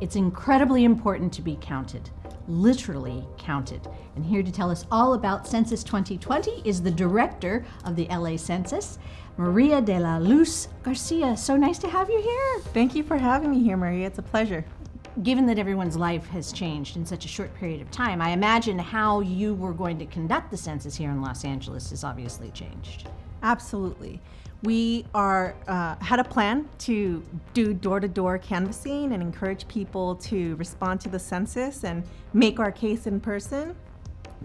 It's incredibly important to be counted, literally counted. And here to tell us all about Census 2020 is the director of the LA Census, Maria de la Luz Garcia. So nice to have you here. Thank you for having me here, Maria. It's a pleasure. Given that everyone's life has changed in such a short period of time, I imagine how you were going to conduct the census here in Los Angeles has obviously changed. Absolutely. We had a plan to do door-to-door canvassing and encourage people to respond to the census and make our case in person.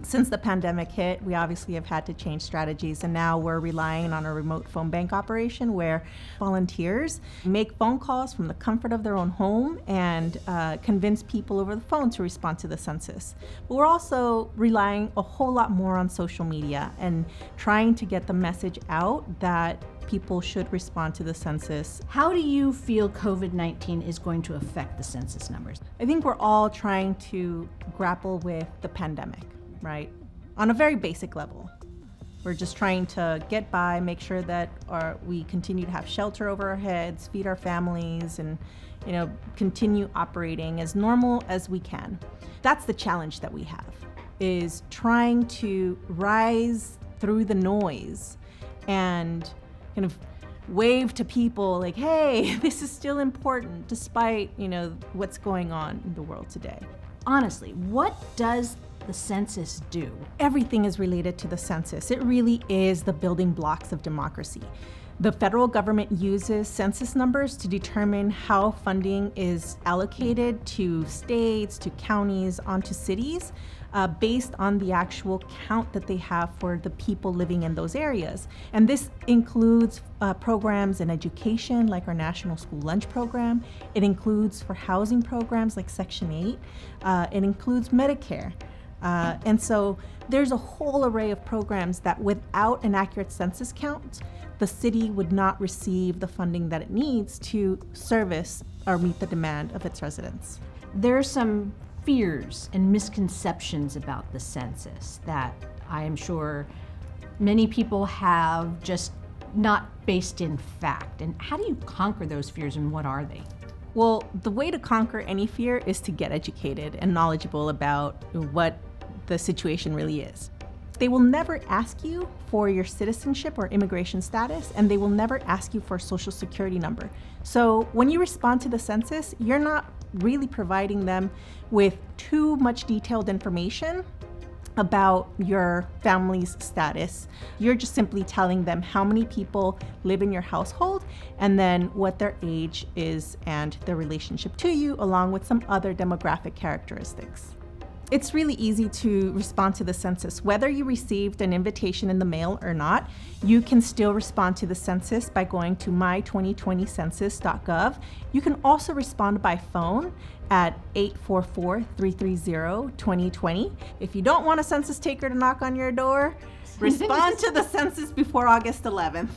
Since the pandemic hit, we obviously have had to change strategies, and now we're relying on a remote phone bank operation where volunteers make phone calls from the comfort of their own home and convince people over the phone to respond to the census. But we're also relying a whole lot more on social media and trying to get the message out that people should respond to the census. How do you feel COVID-19 is going to affect the census numbers? I think we're all trying to grapple with the pandemic, right? On a very basic level. We're just trying to get by, make sure that we continue to have shelter over our heads, feed our families, and continue operating as normal as we can. That's the challenge that we have, is trying to rise through the noise and kind of wave to people like, hey, this is still important despite, what's going on in the world today. Honestly, what does the census do? Everything is related to the census. It really is the building blocks of democracy. The federal government uses census numbers to determine how funding is allocated to states, to counties, onto cities, based on the actual count that they have for the people living in those areas. And this includes programs in education, like our National School Lunch Program. It includes for housing programs like Section 8. It includes Medicare. And so there's a whole array of programs that without an accurate census count, the city would not receive the funding that it needs to service or meet the demand of its residents. There are some fears and misconceptions about the census that I am sure many people have, just not based in fact. And how do you conquer those fears, and what are they? Well, the way to conquer any fear is to get educated and knowledgeable about what the situation really is. They will never ask you for your citizenship or immigration status, and they will never ask you for a social security number. So when you respond to the census, you're not really providing them with too much detailed information about your family's status. You're just simply telling them how many people live in your household and then what their age is and their relationship to you, along with some other demographic characteristics. It's really easy to respond to the census. Whether you received an invitation in the mail or not, you can still respond to the census by going to my2020census.gov. You can also respond by phone at 844-330-2020. If you don't want a census taker to knock on your door, respond to the census before August 11th.